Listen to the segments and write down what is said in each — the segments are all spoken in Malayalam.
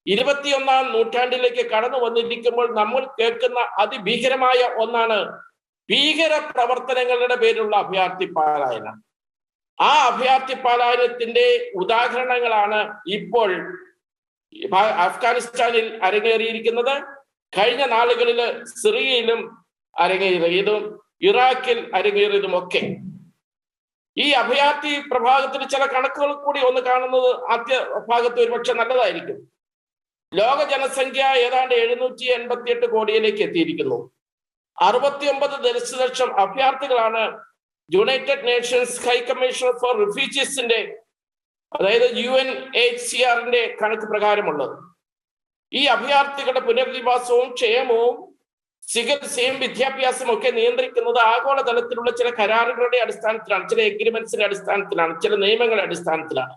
21ാം നൂറ്റാണ്ടിലേക്ക് കടന്നു വന്നിരിക്കുമ്പോൾ നമ്മൾ കേൾക്കുന്ന അതിഭീകരമായ ഒന്നാണ് ഭീകര പ്രവർത്തനങ്ങളുടെ പേരിലുള്ള അഭയാർത്ഥി പലായനം. ആ അഭയാർത്ഥി പലായനത്തിന്റെ ഉദാഹരണങ്ങളാണ് ഇപ്പോൾ അഫ്ഗാനിസ്ഥാനിൽ അരങ്ങേറിയിരിക്കുന്നത്. കഴിഞ്ഞ നാളുകളിൽ സിറിയയിലും അരങ്ങേറിയതും ഇറാഖിൽ അരങ്ങേറിയതുമൊക്കെ. ഈ അഭയാർത്ഥി പ്രഭാഗത്തിന് ചില കണക്കുകൾ കൂടി ഒന്ന് കാണുന്നത് ആദ്യ ഭാഗത്ത് ഒരുപക്ഷെ നല്ലതായിരിക്കും. ലോക ജനസംഖ്യ ഏതാണ്ട് 788 കോടിയിലേക്ക് എത്തിയിരിക്കുന്നു. 69 ദശലക്ഷം അഭയാർത്ഥികളാണ് United Nations High Commissioner for റിഫ്യൂജീസിന്റെ, അതായത് UNHCRന്റെ കണക്ക് പ്രകാരമുള്ളത്. ഈ അഭയാർത്ഥികളുടെ പുനരധിവാസവും ക്ഷേമവും ചികിത്സയും വിദ്യാഭ്യാസവും ഒക്കെ നിയന്ത്രിക്കുന്നത് ആഗോളതലത്തിലുള്ള ചില കരാറുകളുടെ അടിസ്ഥാനത്തിലാണ്, ചില എഗ്രിമെന്റ്സിന്റെ അടിസ്ഥാനത്തിലാണ്, ചില നിയമങ്ങളുടെ അടിസ്ഥാനത്തിലാണ്.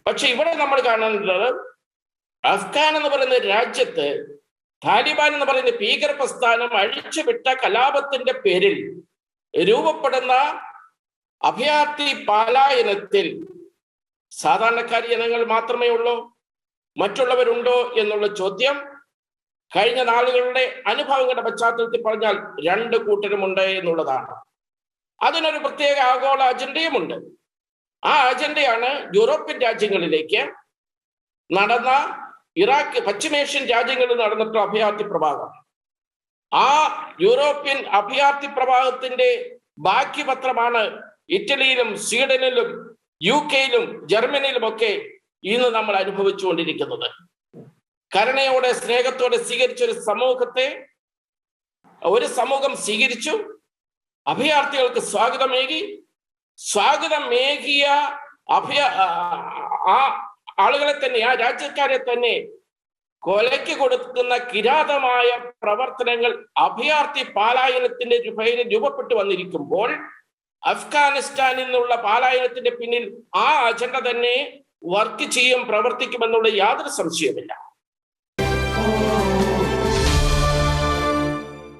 പക്ഷെ ഇവിടെ നമ്മൾ കാണുന്നത് അഫ്ഗാൻ എന്ന് പറയുന്ന രാജ്യത്ത് താലിബാൻ എന്ന് പറയുന്ന ഭീകര പ്രസ്ഥാനം അഴിച്ചുവിട്ട കലാപത്തിന്റെ പേരിൽ രൂപപ്പെടുന്ന അഭയാർത്ഥി പലായനത്തിൽ സാധാരണക്കാരി ജനങ്ങൾ മാത്രമേ ഉള്ളൂ, മറ്റുള്ളവരുണ്ടോ എന്നുള്ള ചോദ്യം കഴിഞ്ഞ നാളുകളുടെ അനുഭവങ്ങളുടെ പശ്ചാത്തലത്തിൽ പറഞ്ഞാൽ രണ്ട് കൂട്ടരുമുണ്ട് എന്നുള്ളതാണ്. അതിനൊരു പ്രത്യേക ആഗോള അജണ്ടയുമുണ്ട്. ആ അജണ്ടയാണ് യൂറോപ്യൻ രാജ്യങ്ങളിലേക്ക് നടന്ന ഇറാഖ്, പശ്ചിമേഷ്യൻ രാജ്യങ്ങളിൽ നടന്നിട്ടുള്ള അഭയാർത്ഥി പ്രവാഹം. ആ യൂറോപ്യൻ അഭയാർത്ഥി പ്രവാഹത്തിന്റെ ബാക്കി പത്രമാണ് ഇറ്റലിയിലും സ്വീഡനിലും UK-യിലും ജർമ്മനിയിലുമൊക്കെ ഇന്ന് നമ്മൾ അനുഭവിച്ചുകൊണ്ടിരിക്കുന്നത്. കരുണയോടെ സ്നേഹത്തോടെ സ്വീകരിച്ച ഒരു സമൂഹം സ്വീകരിച്ചു, അഭയാർത്ഥികൾക്ക് സ്വാഗതമേകിയ ആ ആളുകളെ തന്നെ, ആ രാജ്യക്കാരെ തന്നെ കൊലയ്ക്ക് കൊടുക്കുന്ന കിരാതമായ പ്രവർത്തനങ്ങൾ അഭയാർത്ഥി പലായനത്തിന്റെ പേരിൽ രൂപപ്പെട്ടു വന്നിരിക്കുമ്പോൾ അഫ്ഗാനിസ്ഥാനിൽ നിന്നുള്ള പലായനത്തിന്റെ പിന്നിൽ ആ അജണ്ട തന്നെ വർക്ക് ചെയ്യും, പ്രവർത്തിക്കുമെന്നുള്ള യാതൊരു സംശയവുമില്ല.